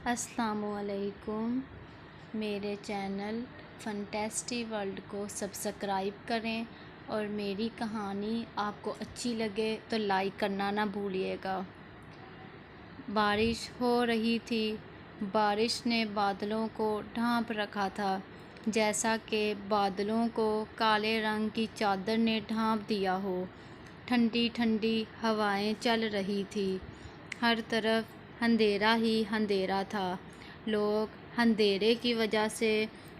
अस्सलामुअलैकुम। मेरे channel फंटेस्टी world को सब्सक्राइब करें और मेरी कहानी आपको अच्छी लगे तो लाइक करना ना भूलिएगा। बारिश हो रही थी। बारिश ने बादलों को ढांप रखा था, जैसा कि बादलों को काले रंग की चादर ने ढांप दिया हो। ठंडी ठंडी हवाएं चल रही थी। हर तरफ अंधेरा ही अंधेरा था। लोग अंधेरे की वजह से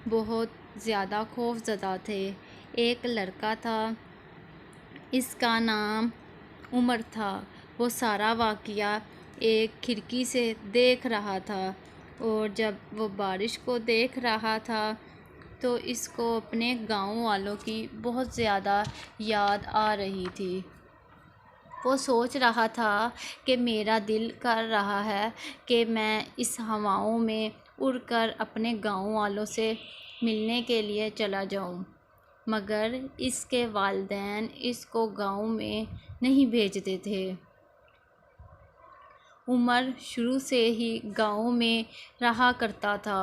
बहुत ज़्यादा खौफज़दा थे। एक लड़का था, इसका नाम उमर था। वो सारा वाक़या एक खिड़की से देख रहा था, और जब वो बारिश को देख रहा था तो इसको अपने गांव वालों की बहुत ज़्यादा याद आ रही थी। वो सोच रहा था कि मेरा दिल कर रहा है कि मैं इस हवाओं में उड़कर अपने गांव वालों से मिलने के लिए चला जाऊं, मगर इसके वालिदैन इसको गांव में नहीं भेजते थे। उमर शुरू से ही गांव में रहा करता था।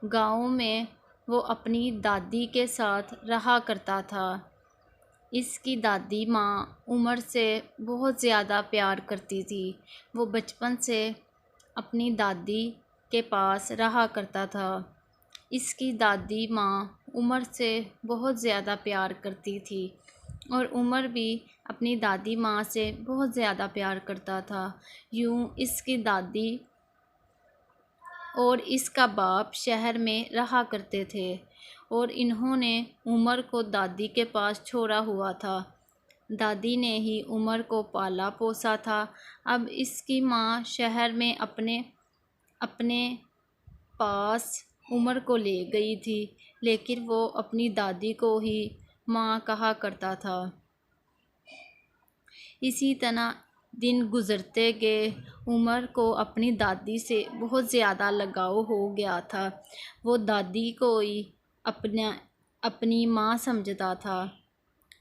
गांव में वो अपनी दादी के साथ रहा करता था। इसकी दादी माँ उमर से बहुत ज़्यादा प्यार करती थी। वो बचपन से अपनी दादी के पास रहा करता था। इसकी दादी माँ उमर से बहुत ज़्यादा प्यार करती थी, और उमर भी अपनी दादी माँ से बहुत ज़्यादा प्यार करता था। यूँ इसकी दादी और इसका बाप शहर में रहा करते थे, और इन्होंने उमर को दादी के पास छोड़ा हुआ था। दादी ने ही उमर को पाला पोसा था। अब इसकी माँ शहर में अपने पास उमर को ले गई थी, लेकिन वो अपनी दादी को ही माँ कहा करता था। इसी तरह दिन गुज़रते गए। उमर को अपनी दादी से बहुत ज़्यादा लगाव हो गया था। वो दादी को ही अपनी माँ समझता था,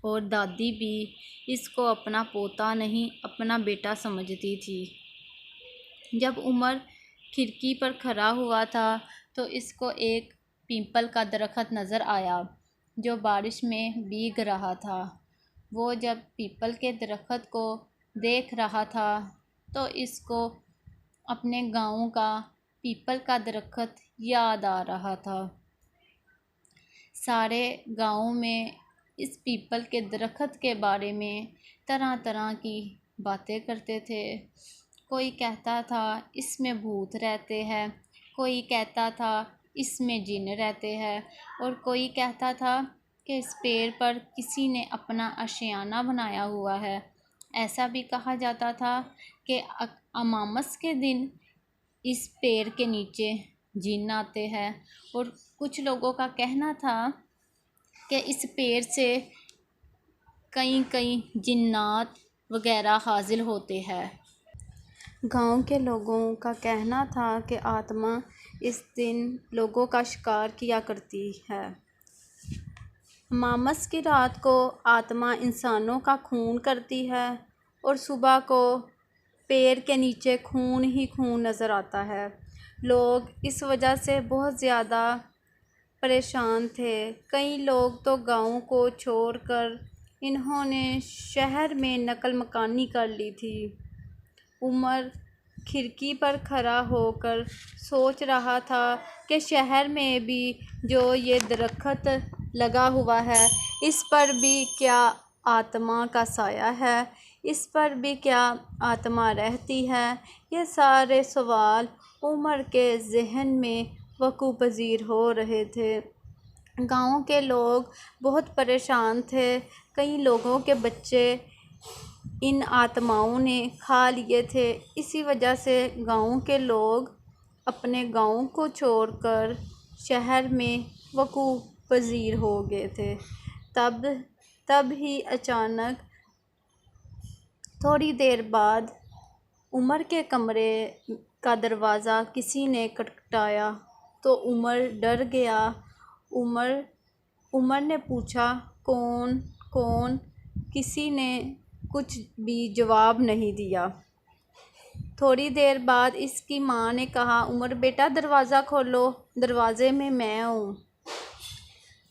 और दादी भी इसको अपना पोता नहीं, अपना बेटा समझती थी। जब उमर खिड़की पर खड़ा हुआ था तो इसको एक पीपल का दरख्त नज़र आया, जो बारिश में भीग रहा था। वो जब पीपल के दरख्त को देख रहा था तो इसको अपने गांव का पीपल का दरख्त याद आ रहा था। सारे गांव में इस पीपल के दरख्त के बारे में तरह तरह की बातें करते थे। कोई कहता था इसमें भूत रहते हैं, कोई कहता था इसमें जिन रहते हैं, और कोई कहता था कि इस पेड़ पर किसी ने अपना आशियाना बनाया हुआ है। ऐसा भी कहा जाता था कि अमावस के दिन इस पेड़ के नीचे जिन आते हैं, और कुछ लोगों का कहना था कि इस पेड़ से कई कई जिन्नात वगैरह हासिल होते हैं। गांव के लोगों का कहना था कि आत्मा इस दिन लोगों का शिकार किया करती है। अमावस की रात को आत्मा इंसानों का खून करती है, और सुबह को पेड़ के नीचे खून ही खून नज़र आता है। लोग इस वजह से बहुत ज़्यादा परेशान थे। कई लोग तो गांव को छोड़कर इन्होंने शहर में नकल मकानी कर ली थी। उमर खिड़की पर खड़ा होकर सोच रहा था कि शहर में भी जो ये दरख्त लगा हुआ है, इस पर भी क्या आत्मा का साया है, इस पर भी क्या आत्मा रहती है। ये सारे सवाल उमर के जहन में वक़ूफ़ पज़ीर हो रहे थे। गांव के लोग बहुत परेशान थे। कई लोगों के बच्चे इन आत्माओं ने खा लिए थे। इसी वजह से गांव के लोग अपने गांव को छोड़कर शहर में वक़ूफ़ पज़ीर हो गए थे। तब ही अचानक थोड़ी देर बाद उमर के कमरे का दरवाज़ा किसी ने खटखटाया तो उमर डर गया। उमर ने पूछा, कौन कौन? किसी ने कुछ भी जवाब नहीं दिया। थोड़ी देर बाद इसकी माँ ने कहा, उमर बेटा दरवाज़ा खोलो, दरवाज़े में मैं हूँ।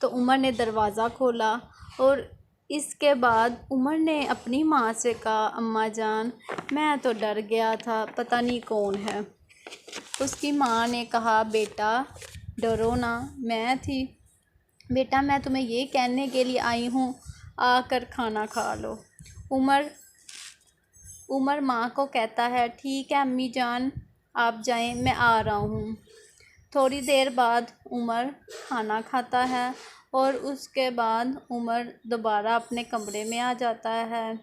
तो उमर ने दरवाज़ा खोला और इसके बाद उमर ने अपनी माँ से कहा, अम्मा जान मैं तो डर गया था, पता नहीं कौन है। उसकी माँ ने कहा, बेटा डरो ना, मैं थी। बेटा मैं तुम्हें ये कहने के लिए आई हूँ, आकर खाना खा लो। उमर माँ को कहता है, ठीक है अम्मी जान, आप जाएं, मैं आ रहा हूँ। थोड़ी देर बाद उमर खाना खाता है और उसके बाद उमर दोबारा अपने कमरे में आ जाता है।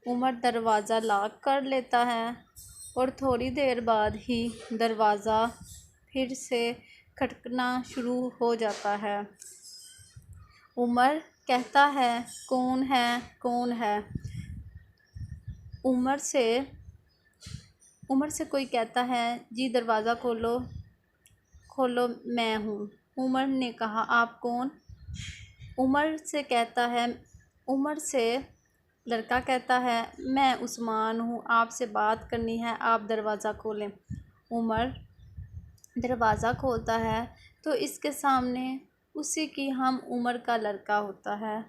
उमर दरवाज़ा लॉक कर लेता है और थोड़ी देर बाद ही दरवाज़ा फिर से खटकना शुरू हो जाता है। उमर कहता है, कौन है, कौन है। उमर से कोई कहता है, जी दरवाज़ा खोलो, खोलो, मैं हूँ। उमर ने कहा, आप कौन। उमर से लड़का कहता है, मैं उस्मान हूँ, आपसे बात करनी है, आप दरवाज़ा खोलें। उमर दरवाज़ा खोलता है तो इसके सामने उसी की हम उम्र का लड़का होता है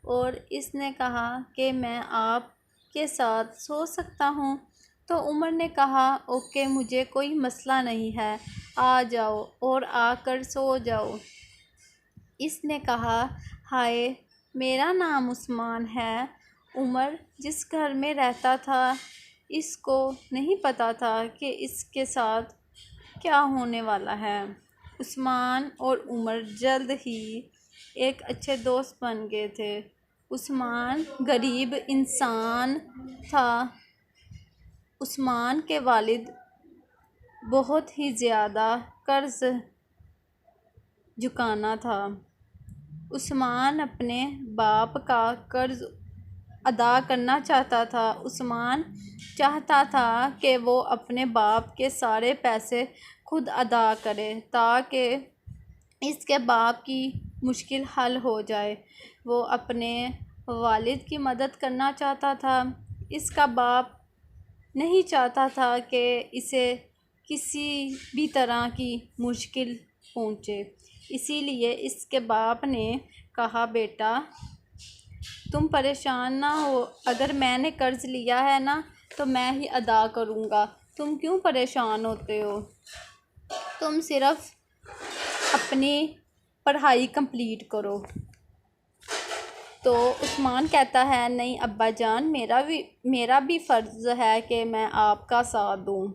और इसने कहा कि मैं आपके साथ सो सकता हूँ। तो उमर ने कहा, ओके, मुझे कोई मसला नहीं है, आ जाओ और आकर सो जाओ। इसने कहा, हाय, मेरा नाम उस्मान है। उमर जिस घर में रहता था इसको नहीं पता था कि इसके साथ क्या होने वाला है। उस्मान और उमर जल्द ही एक अच्छे दोस्त बन गए थे। उस्मान गरीब इंसान था। उस्मान के वालिद बहुत ही ज़्यादा कर्ज चुकाना था। उस्मान अपने बाप का कर्ज अदा करना चाहता था। उस्मान चाहता था कि वो अपने बाप के सारे पैसे खुद अदा करे ताकि इसके बाप की मुश्किल हल हो जाए। वो अपने वालिद की मदद करना चाहता था। इसका बाप नहीं चाहता था कि इसे किसी भी तरह की मुश्किल पहुँचे। इसीलिए इसके बाप ने कहा, बेटा तुम परेशान ना हो, अगर मैंने कर्ज़ लिया है ना तो मैं ही अदा करूँगा, तुम क्यों परेशान होते हो, तुम सिर्फ़ अपनी पढ़ाई कंप्लीट करो। तो उस्मान कहता है, नहीं अब्बा जान, मेरा भी फ़र्ज़ है कि मैं आपका साथ दूँ।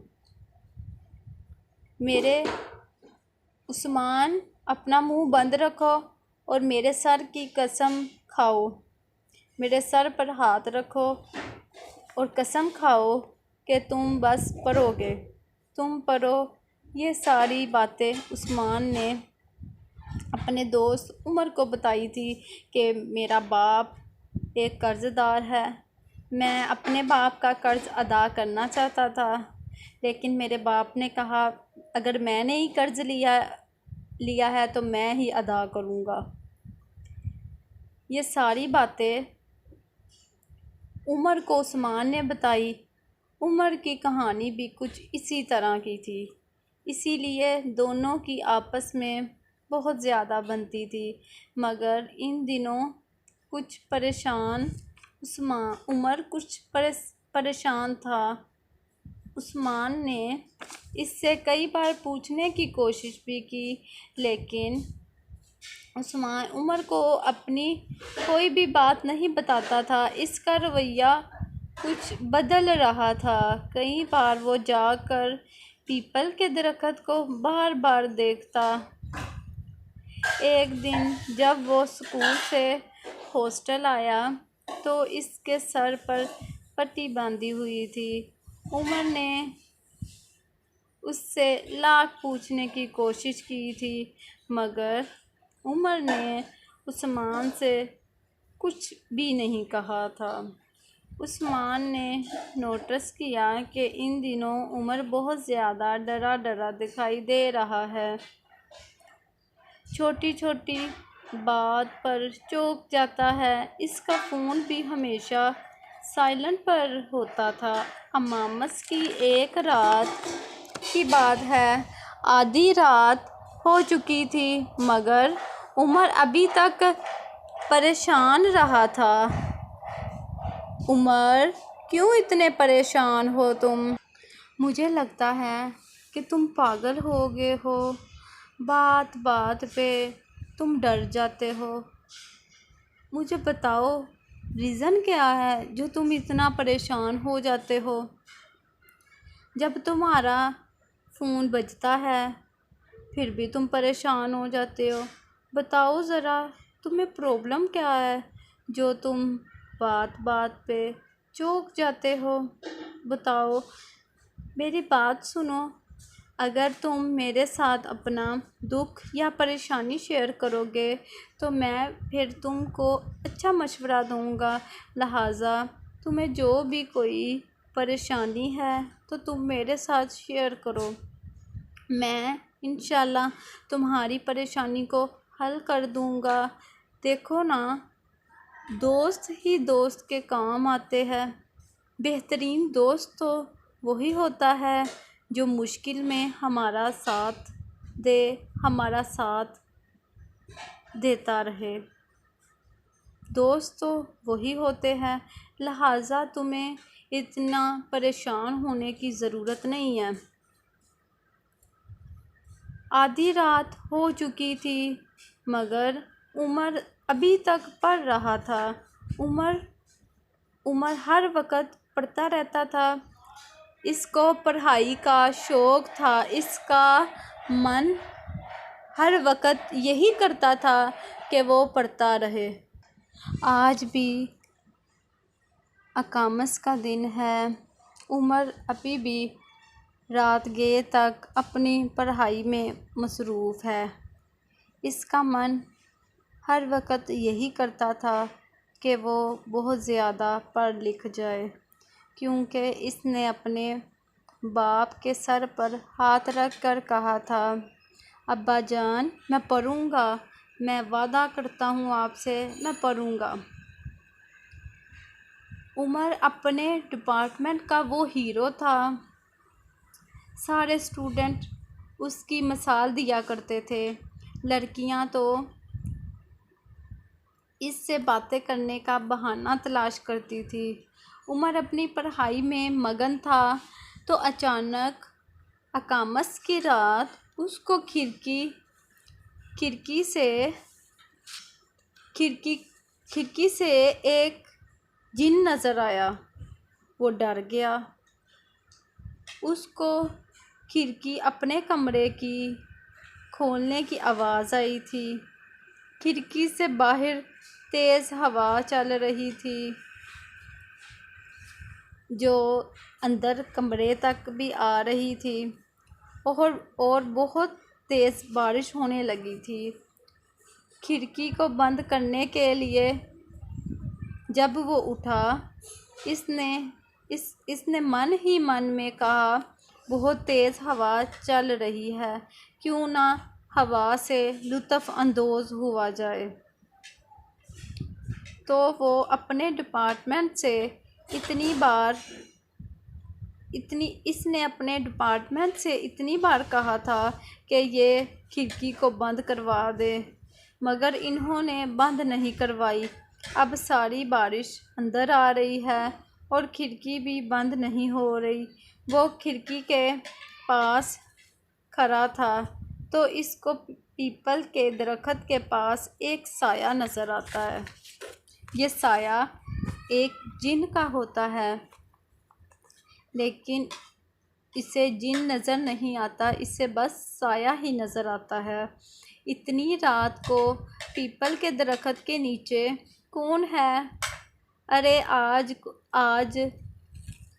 मेरे उस्मान, अपना मुंह बंद रखो और मेरे सर की कसम खाओ। मेरे सर पर हाथ रखो और कसम खाओ कि तुम बस पढ़ोगे, तुम पढ़ो। ये सारी बातें उस्मान ने अपने दोस्त उमर को बताई थी कि मेरा बाप एक कर्ज़दार है। मैं अपने बाप का कर्ज़ अदा करना चाहता था, लेकिन मेरे बाप ने कहा, अगर मैंने ही कर्ज़ लिया है तो मैं ही अदा करूँगा। ये सारी बातें उमर को उस्मान ने बताई। उमर की कहानी भी कुछ इसी तरह की थी, इसीलिए दोनों की आपस में बहुत ज़्यादा बनती थी। मगर इन दिनों उमर कुछ परेशान था। उस्मान ने इससे कई बार पूछने की कोशिश भी की, लेकिन उस्मान उमर को अपनी कोई भी बात नहीं बताता था। इसका रवैया कुछ बदल रहा था। कई बार वो जाकर पीपल के दरख्त को बार बार देखता। एक दिन जब वो स्कूल से हॉस्टल आया तो इसके सर पर पट्टी बांधी हुई थी। उमर ने उससे लाख पूछने की कोशिश की थी, मगर उमर ने उस्मान से कुछ भी नहीं कहा था। उस्मान ने नोटिस किया कि इन दिनों उमर बहुत ज़्यादा डरा डरा दिखाई दे रहा है। छोटी छोटी बात पर चौंक जाता है। इसका फ़ोन भी हमेशा साइलेंट पर होता था। अमामस की एक रात की बात है। आधी रात हो चुकी थी मगर उमर अभी तक परेशान रहा था। उमर, क्यों इतने परेशान हो तुम? मुझे लगता है कि तुम पागल हो गए हो। बात बात पे तुम डर जाते हो। मुझे बताओ रीज़न क्या है जो तुम इतना परेशान हो जाते हो? जब तुम्हारा फ़ोन बजता है फिर भी तुम परेशान हो जाते हो। बताओ ज़रा तुम्हें प्रॉब्लम क्या है जो तुम बात बात पे चौंक जाते हो? बताओ, मेरी बात सुनो। अगर तुम मेरे साथ अपना दुख या परेशानी शेयर करोगे तो मैं फिर तुमको अच्छा मशवरा दूंगा। लिहाजा तुम्हें जो भी कोई परेशानी है तो तुम मेरे साथ शेयर करो। मैं इंशाल्लाह तुम्हारी परेशानी को हल कर दूंगा। देखो ना, दोस्त ही दोस्त के काम आते हैं। बेहतरीन दोस्त तो वही होता है जो मुश्किल में हमारा साथ देता रहे। दोस्त तो वही होते हैं। लिहाजा तुम्हें इतना परेशान होने की ज़रूरत नहीं है। आधी रात हो चुकी थी मगर उमर अभी तक पढ़ रहा था। उमर हर वक्त पढ़ता रहता था। इसको पढ़ाई का शौक़ था। इसका मन हर वक्त यही करता था कि वो पढ़ता रहे। आज भी अकामस का दिन है। उमर अभी भी रात गए तक अपनी पढ़ाई में मसरूफ़ है। इसका मन हर वक्त यही करता था कि वो बहुत ज़्यादा पढ़ लिख जाए, क्योंकि इसने अपने बाप के सर पर हाथ रख कर कहा था, अब्बा जान मैं पढ़ूँगा, मैं वादा करता हूँ आपसे मैं पढ़ूँगा। उमर अपने डिपार्टमेंट का वो हीरो था। सारे स्टूडेंट उसकी मिसाल दिया करते थे। लड़कियां तो इससे बातें करने का बहाना तलाश करती थी। उमर अपनी पढ़ाई में मगन था तो अचानक अकामस की रात उसको खिड़की से एक जिन नज़र आया। वो डर गया। उसको खिड़की अपने कमरे की खोलने की आवाज़ आई थी। खिड़की से बाहर तेज़ हवा चल रही थी जो अंदर कमरे तक भी आ रही थी और बहुत तेज़ बारिश होने लगी थी। खिड़की को बंद करने के लिए जब वो उठा, इसने मन ही मन में कहा, बहुत तेज़ हवा चल रही है, क्यों ना हवा से लुत्फ़ अंदोज़ हुआ जाए। तो वो अपने डिपार्टमेंट से इसने अपने डिपार्टमेंट से इतनी बार कहा था कि ये खिड़की को बंद करवा दे, मगर इन्होंने बंद नहीं करवाई। अब सारी बारिश अंदर आ रही है और खिड़की भी बंद नहीं हो रही। वो खिड़की के पास खड़ा था तो इसको पीपल के दरख्त के पास एक साया नज़र आता है। ये साया एक जिन का होता है, लेकिन इसे जिन नज़र नहीं आता, इसे बस साया ही नज़र आता है। इतनी रात को पीपल के दरख्त के नीचे कौन है? अरे आज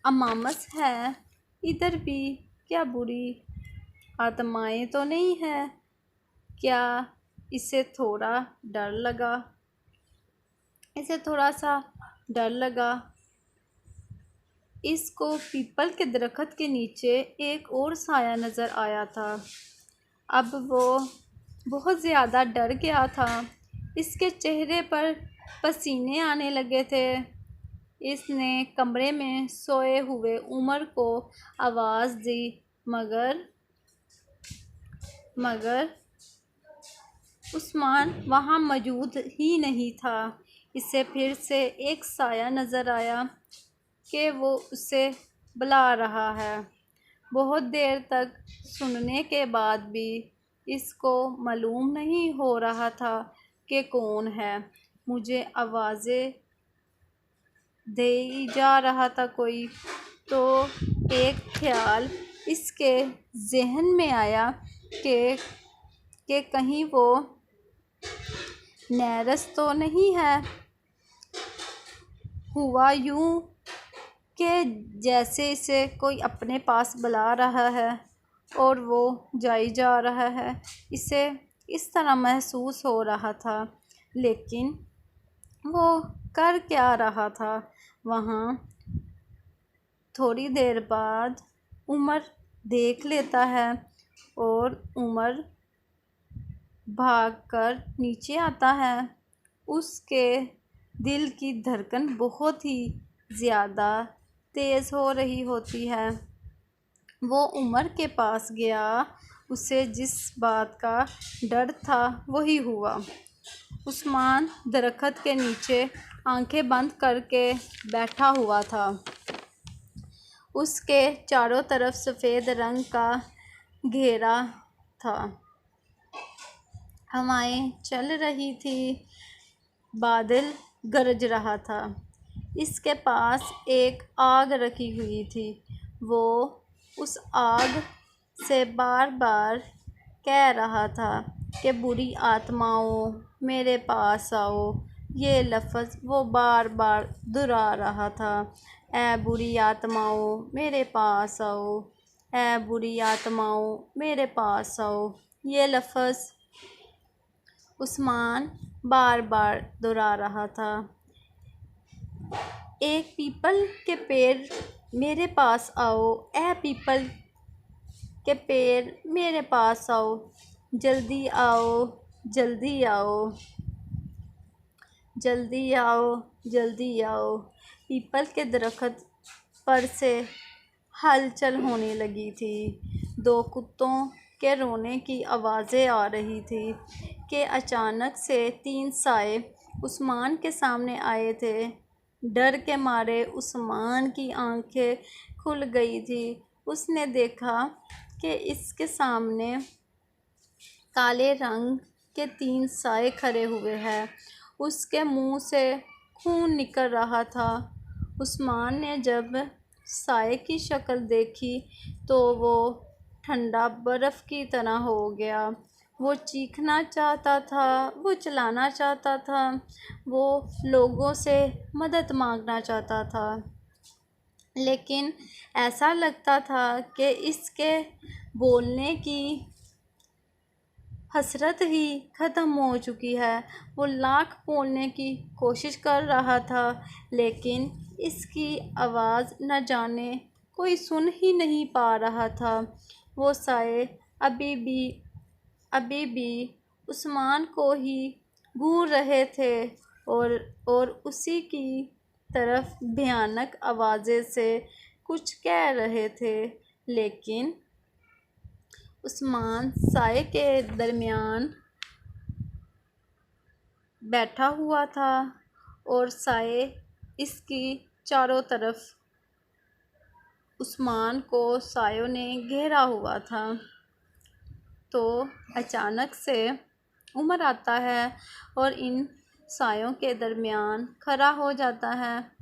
अमामस है। इधर भी क्या बुरी आत्माएं तो नहीं है? क्या इसे थोड़ा सा डर लगा। इसको पीपल के दरख्त के नीचे एक और साया नज़र आया था। अब वो बहुत ज़्यादा डर गया था। इसके चेहरे पर पसीने आने लगे थे। इसने कमरे में सोए हुए उमर को आवाज़ दी, मगर उस्मान वहाँ मौजूद ही नहीं था। इसे फिर से एक साया नज़र आया कि वो उसे बुला रहा है। बहुत देर तक सुनने के बाद भी इसको मालूम नहीं हो रहा था कि कौन है। मुझे आवाज़ें दे जा रहा था कोई। तो एक ख्याल इसके जहन में आया कि कहीं वो नैरस तो नहीं है। हुआ यूं कि जैसे इसे कोई अपने पास बुला रहा है और वो जाई जा रहा है। इसे इस तरह महसूस हो रहा था, लेकिन वो कर क्या रहा था वहाँ। थोड़ी देर बाद उमर देख लेता है और उमर भागकर नीचे आता है। उसके दिल की धड़कन बहुत ही ज़्यादा तेज़ हो रही होती है। वो उमर के पास गया। उसे जिस बात का डर था वही हुआ। उस्मान दरख्त के नीचे आंखें बंद करके बैठा हुआ था। उसके चारों तरफ सफ़ेद रंग का घेरा था। हवाएं चल रही थी, बादल गरज रहा था। इसके पास एक आग रखी हुई थी। वो उस आग से बार बार कह रहा था कि बुरी आत्माओं मेरे पास आओ। ये लफ्ज़ वो बार बार दोहरा रहा था। ऐ बुरी आत्माओं मेरे पास आओ, ऐ बुरी आत्माओं मेरे पास आओ। ये लफ्ज़ उस्मान बार बार दोहरा रहा था। एक पीपल के पेड़ मेरे पास आओ, ऐ पीपल के पेड़ मेरे पास आओ, जल्दी आओ, जल्दी आओ, जल्दी आओ, जल्दी आओ। पीपल के दरख्त पर से हलचल होने लगी थी। दो कुत्तों के रोने की आवाज़ें आ रही थी कि अचानक से 3 साए उस्मान के सामने आए थे। डर के मारे उस्मान की आंखें खुल गई थी। उसने देखा कि इसके सामने काले रंग के 3 साए खड़े हुए हैं। उसके मुंह से खून निकल रहा था। उस्मान ने जब साए की शक्ल देखी तो वो ठंडा बर्फ़ की तरह हो गया। वो चीखना चाहता था, वो चिल्लाना चाहता था, वो लोगों से मदद मांगना चाहता था, लेकिन ऐसा लगता था कि इसके बोलने की हसरत ही ख़त्म हो चुकी है। वो लाख बोलने की कोशिश कर रहा था, लेकिन इसकी आवाज़ न जाने कोई सुन ही नहीं पा रहा था। वो साए अभी भी उस्मान को ही घूर रहे थे और उसी की तरफ भयानक आवाज़ें से कुछ कह रहे थे, लेकिन उस्मान साए के दरमियान बैठा हुआ था और साए इसकी चारों तरफ उस्मान को सायों ने घेरा हुआ था। तो अचानक से उमर आता है और इन सायों के दरमियान खड़ा हो जाता है।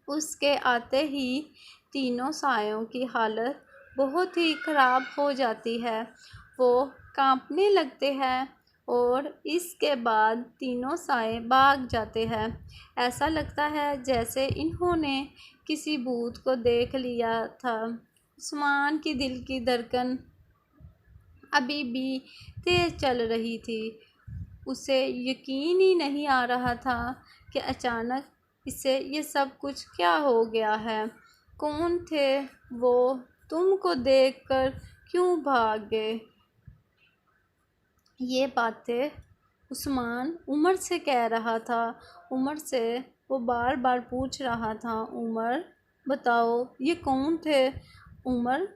उसके आते ही तीनों सायों की हालत बहुत ही ख़राब हो जाती है। वो कांपने लगते हैं और इसके बाद तीनों साए भाग जाते हैं। ऐसा लगता है जैसे इन्होंने किसी भूत को देख लिया था। उस्मान की दिल की धड़कन अभी भी तेज़ चल रही थी। उसे यकीन ही नहीं आ रहा था कि अचानक इसे ये सब कुछ क्या हो गया है। कौन थे वो? तुमको देखकर क्यों भाग गए? ये बातें उस्मान उमर से कह रहा था। उमर से वो बार बार पूछ रहा था, उमर बताओ ये कौन थे? उमर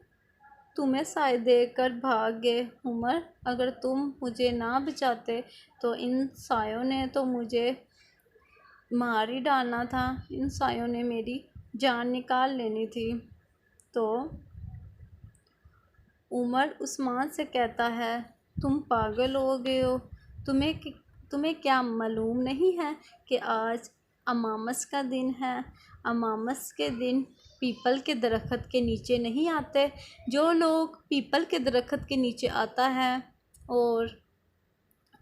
तुम्हें साय देकर भाग गए। उमर अगर तुम मुझे ना बचाते तो इन सायों ने तो मुझे मार ही डालना था। इन सायों ने मेरी जान निकाल लेनी थी। तो उमर उस्मान से कहता है, तुम पागल हो गए हो। तुम्हें क्या मालूम नहीं है कि आज अमामस का दिन है। अमामस के दिन पीपल के दरख्त के नीचे नहीं आते। जो लोग पीपल के दरख्त के नीचे आता है और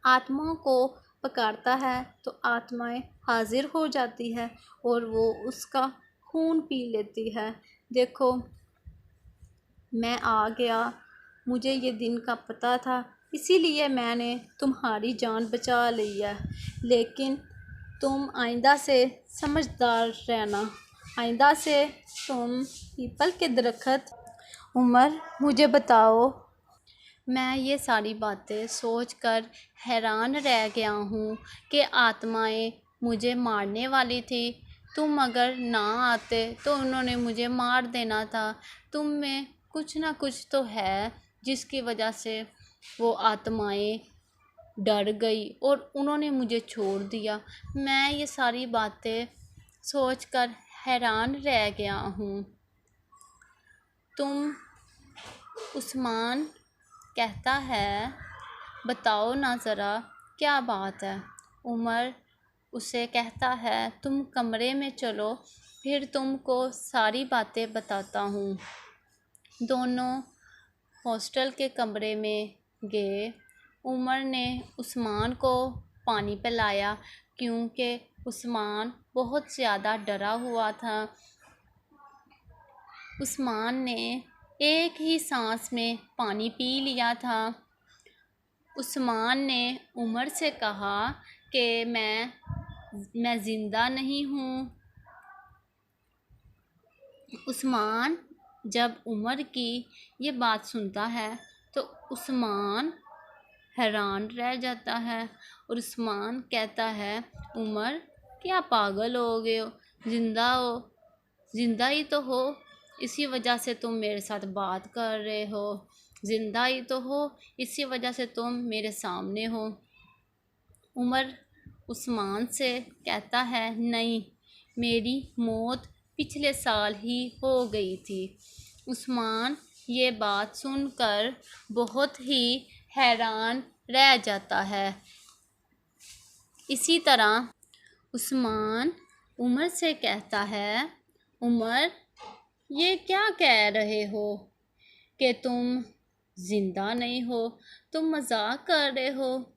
आत्माओं को पकड़ता है तो आत्माएं हाजिर हो जाती है और वो उसका खून पी लेती है। देखो, मैं आ गया, मुझे ये दिन का पता था, इसीलिए मैंने तुम्हारी जान बचा ली है। लेकिन तुम आइंदा से समझदार रहना। आइंदा से तुम पीपल के दरख्त। उमर मुझे बताओ, मैं ये सारी बातें सोचकर हैरान रह गया हूँ कि आत्माएं मुझे मारने वाली थी। तुम अगर ना आते तो उन्होंने मुझे मार देना था। तुम में कुछ ना कुछ तो है जिसकी वजह से वो आत्माएं डर गई और उन्होंने मुझे छोड़ दिया। मैं ये सारी बातें सोचकर हैरान रह गया हूँ। तुम उस्मान कहता है, बताओ ना ज़रा क्या बात है। उमर उसे कहता है, तुम कमरे में चलो, फिर तुमको सारी बातें बताता हूँ। दोनों हॉस्टल के कमरे में गए। उमर ने उस्मान को पानी पिलाया क्योंकि उस्मान बहुत ज़्यादा डरा हुआ था। उस्मान ने एक ही सांस में पानी पी लिया था। उस्मान ने उमर से कहा कि मैं ज़िंदा नहीं हूँ। उस्मान जब उमर की ये बात सुनता है तो उस्मान हैरान रह जाता है और उस्मान कहता है, उमर क्या पागल हो गए हो? ज़िंदा ही तो हो, इसी वजह से तुम मेरे साथ बात कर रहे हो। ज़िंदा ही तो हो, इसी वजह से तुम मेरे सामने हो। उमर उस्मान से कहता है, नहीं, मेरी मौत पिछले साल ही हो गई थी। उस्मान ये बात सुनकर बहुत ही हैरान रह जाता है। इसी तरह उस्मान उमर से कहता है, उमर ये क्या कह रहे हो कि तुम ज़िंदा नहीं हो, तुम मजाक कर रहे हो।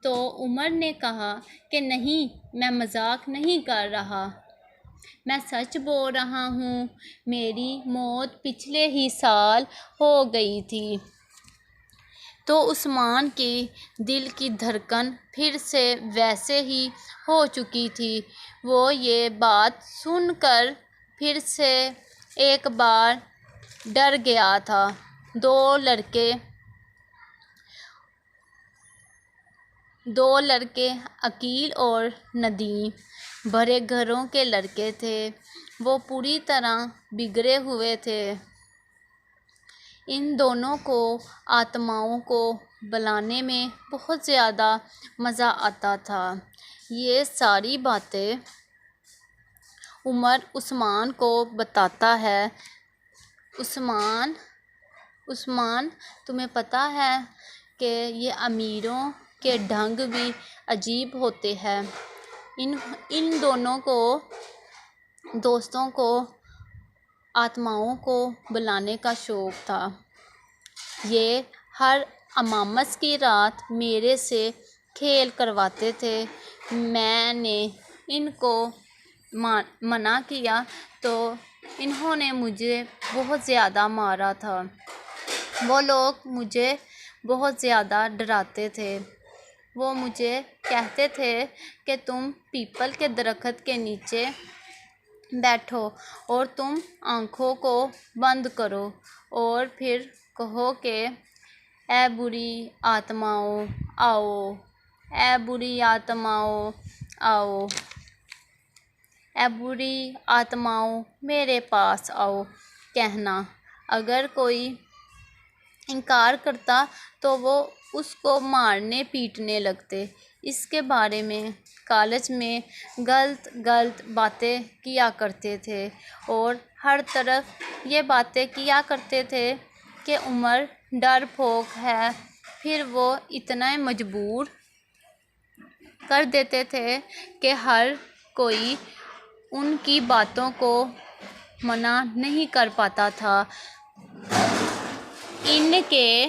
तो उमर ने कहा कि नहीं, मैं मजाक नहीं कर रहा, मैं सच बोल रहा हूँ। मेरी मौत पिछले ही साल हो गई थी। तो उस्मान के दिल की धड़कन फिर से वैसे ही हो चुकी थी। वो ये बात सुनकर फिर से एक बार डर गया था। दो लड़के अकील और नदीम भरे घरों के लड़के थे। वो पूरी तरह बिगड़े हुए थे। इन दोनों को आत्माओं को बुलाने में बहुत ज़्यादा मज़ा आता था। ये सारी बातें उमर उस्मान को बताता है। उस्मान तुम्हें पता है कि ये अमीरों के ढंग भी अजीब होते हैं। इन दोनों को दोस्तों को आत्माओं को बुलाने का शौक़ था। ये हर अमामस की रात मेरे से खेल करवाते थे। मैंने इनको मना किया तो इन्होंने मुझे बहुत ज़्यादा मारा था। वो लोग मुझे बहुत ज़्यादा डराते थे। वो मुझे कहते थे कि तुम पीपल के दरख्त के नीचे बैठो और तुम आँखों को बंद करो और फिर कहो कि ऐ बुरी आत्माओं आओ, ऐ बुरी आत्माओं आओ। ऐ बुरी आत्माओं मेरे पास आओ। कहना, अगर कोई इनकार करता तो वो उसको मारने पीटने लगते। इसके बारे में कॉलेज में गलत गलत बातें किया करते थे और हर तरफ ये बातें किया करते थे कि उमर डरपोक है। फिर वो इतना मजबूर कर देते थे कि हर कोई उनकी बातों को मना नहीं कर पाता था। इनके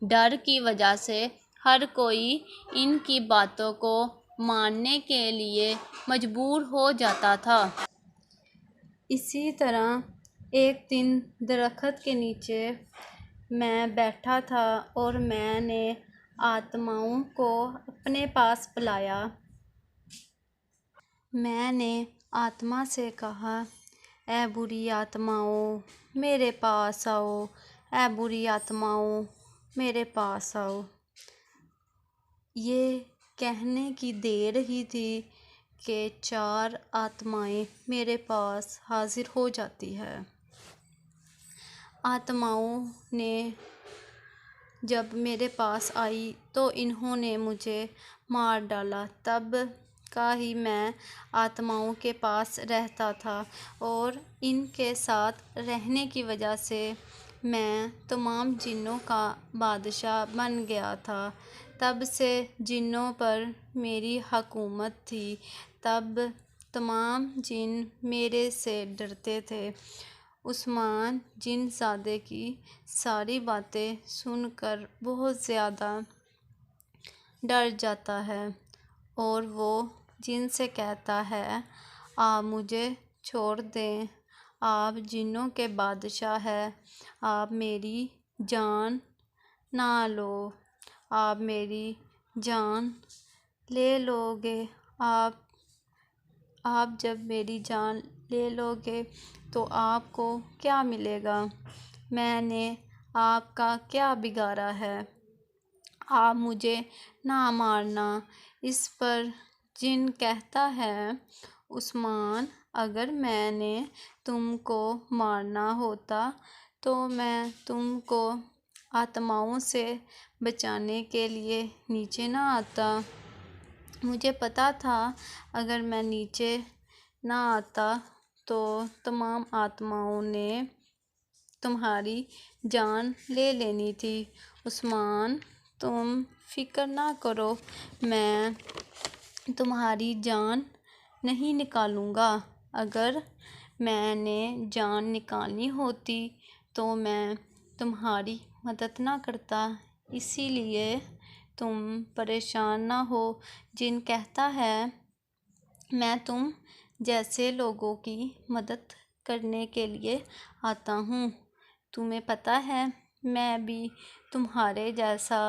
डर की वजह से हर कोई इनकी बातों को मानने के लिए मजबूर हो जाता था। इसी तरह एक दिन दरख्त के नीचे मैं बैठा था और मैंने आत्माओं को अपने पास बुलाया। मैंने आत्मा से कहा, ऐ बुरी आत्माओं मेरे पास आओ, ऐ बुरी आत्माओं मेरे पास आओ। ये कहने की देर ही थी कि 4 आत्माएं मेरे पास हाजिर हो जाती है। आत्माओं ने जब मेरे पास आई तो इन्होंने मुझे मार डाला। तब का ही मैं आत्माओं के पास रहता था और इनके साथ रहने की वजह से मैं तमाम जिन्नों का बादशाह बन गया था। तब से जिन्नों पर मेरी हुकूमत थी। तब तमाम जिन मेरे से डरते थे। उस्मान जिनज़ादे की सारी बातें सुनकर बहुत ज़्यादा डर जाता है और वो जिन से कहता है, आप मुझे छोड़ दें, आप जिन्नों के बादशाह हैं, आप मेरी जान ना लो, आप मेरी जान ले लोगे। आप जब मेरी जान ले लोगे तो आपको क्या मिलेगा? मैंने आपका क्या बिगाड़ा है? आप मुझे ना मारना। इस पर जिन कहता है, उस्मान, अगर मैंने तुमको मारना होता तो मैं तुमको आत्माओं से बचाने के लिए नीचे ना आता। मुझे पता था अगर मैं नीचे ना आता तो तमाम आत्माओं ने तुम्हारी जान ले लेनी थी। उस्मान, तुम फिक्र ना करो, मैं तुम्हारी जान नहीं निकालूंगा। अगर मैंने जान निकालनी होती तो मैं तुम्हारी मदद ना करता। इसीलिए तुम परेशान ना हो। जिन कहता है, मैं तुम जैसे लोगों की मदद करने के लिए आता हूँ। तुम्हें पता है मैं भी तुम्हारे जैसा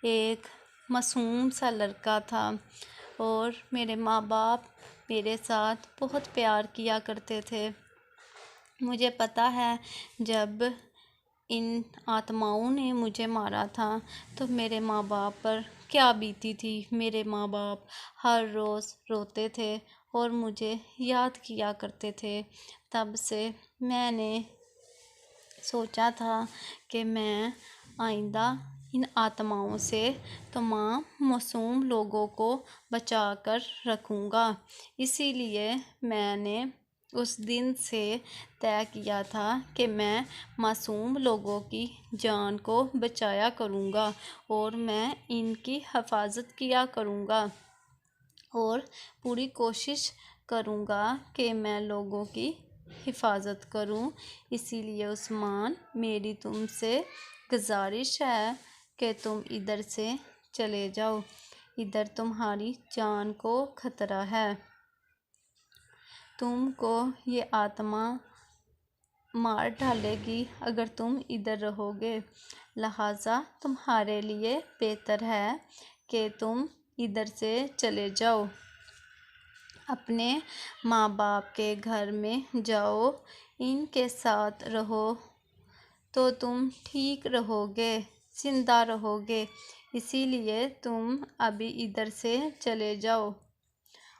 एक मासूम सा लड़का था और मेरे माँ बाप मेरे साथ बहुत प्यार किया करते थे। मुझे पता है जब इन आत्माओं ने मुझे मारा था तो मेरे माँ बाप पर क्या बीती थी। मेरे माँ बाप हर रोज़ रोते थे और मुझे याद किया करते थे। तब से मैंने सोचा था कि मैं आइंदा इन आत्माओं से तमाम मासूम लोगों को बचा कर रखूँगा। इसीलिए मैंने उस दिन से तय किया था कि मैं मासूम लोगों की जान को बचाया करूँगा और मैं इनकी हिफाजत किया करूँगा और पूरी कोशिश करूँगा कि मैं लोगों की हिफाजत करूँ। इसीलिए उस्मान, मेरी तुमसे गुजारिश है कि तुम इधर से चले जाओ। इधर तुम्हारी जान को ख़तरा है। तुमको ये आत्मा मार डालेगी अगर तुम इधर रहोगे। लिहाजा तुम्हारे लिए बेहतर है कि तुम इधर से चले जाओ, अपने माँ बाप के घर में जाओ, इनके साथ रहो तो तुम ठीक रहोगे, जिंदा रहोगे। इसीलिए तुम अभी इधर से चले जाओ।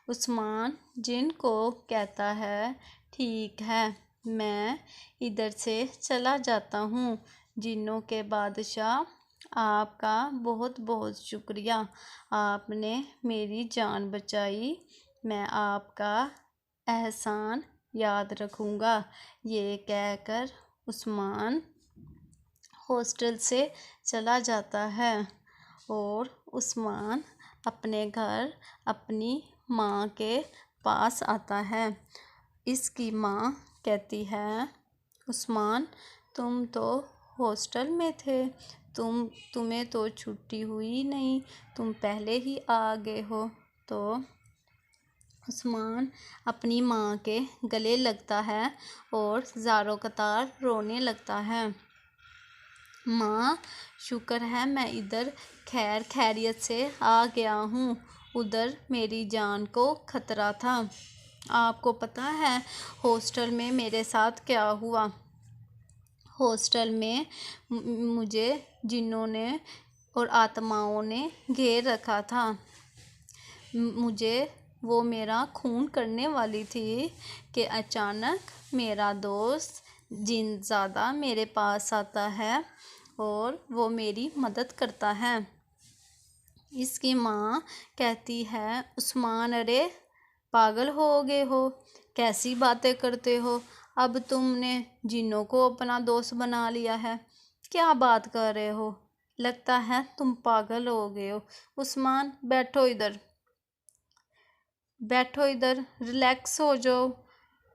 उस्मान जिन को कहता है, ठीक है, मैं इधर से चला जाता हूँ। जिन्नों के बादशाह, आपका बहुत बहुत शुक्रिया, आपने मेरी जान बचाई। मैं आपका एहसान याद रखूँगा। ये कहकर उस्मान हॉस्टल से चला जाता है और उस्मान अपने घर अपनी माँ के पास आता है। इसकी माँ कहती है, उस्मान, तुम तो हॉस्टल में थे, तुम्हें तो छुट्टी हुई नहीं, तुम पहले ही आ गए हो। तो उस्मान अपनी माँ के गले लगता है और ज़ारो कतार रोने लगता है। माँ, शुक्र है मैं इधर खैर खैरियत से आ गया हूँ, उधर मेरी जान को खतरा था। आपको पता है हॉस्टल में मेरे साथ क्या हुआ? हॉस्टल में मुझे जिन्नों ने और आत्माओं ने घेर रखा था। मुझे वो मेरा खून करने वाली थी कि अचानक मेरा दोस्त जिनज़ादा मेरे पास आता है और वो मेरी मदद करता है। इसकी माँ कहती है, उस्मान, अरे पागल हो गए हो, कैसी बातें करते हो? अब तुमने जिन्नों को अपना दोस्त बना लिया है, क्या बात कर रहे हो? लगता है तुम पागल हो गए हो। उस्मान, बैठो इधर, बैठो इधर, रिलैक्स हो जाओ,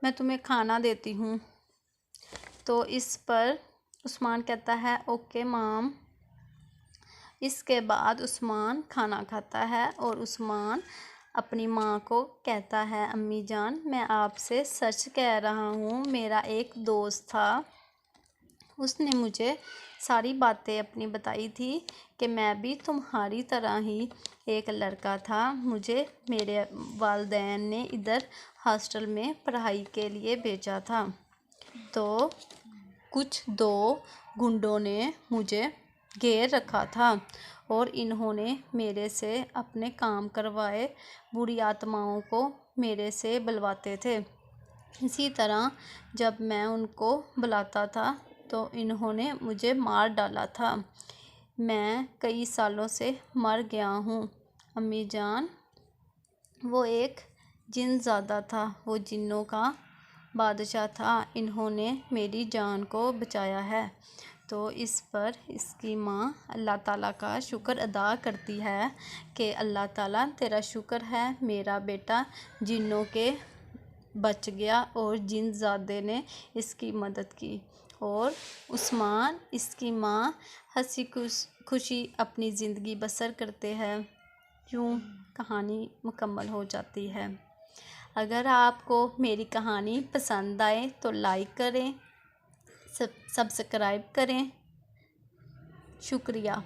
मैं तुम्हें खाना देती हूँ। तो इस पर उस्मान कहता है, ओके माम। इसके बाद उस्मान खाना खाता है और उस्मान अपनी माँ को कहता है, अम्मी जान, मैं आपसे सच कह रहा हूँ, मेरा एक दोस्त था, उसने मुझे सारी बातें अपनी बताई थी कि मैं भी तुम्हारी तरह ही एक लड़का था। मुझे मेरे वालिदैन ने इधर हॉस्टल में पढ़ाई के लिए भेजा था। तो कुछ दो गुंडों ने मुझे घेर रखा था और इन्होंने मेरे से अपने काम करवाए, बुरी आत्माओं को मेरे से बुलवाते थे। इसी तरह जब मैं उनको बुलाता था तो इन्होंने मुझे मार डाला था। मैं कई सालों से मर गया हूँ अम्मी जान। वो एक जिनज़ादा था, वो जिन्नों का बादशाह था, इन्होंने मेरी जान को बचाया है। तो इस पर इसकी माँ अल्लाह ताला का शुक्र अदा करती है कि अल्लाह ताला तेरा शुक्र है, मेरा बेटा जिन्नों के बच गया और जिनज़ादे ने इसकी मदद की। और उस्मान, इसकी माँ हंसी खुशी अपनी ज़िंदगी बसर करते हैं। यूँ कहानी मुकम्मल हो जाती है। अगर आपको मेरी कहानी पसंद आए तो लाइक करें, सब्सक्राइब करें। शुक्रिया।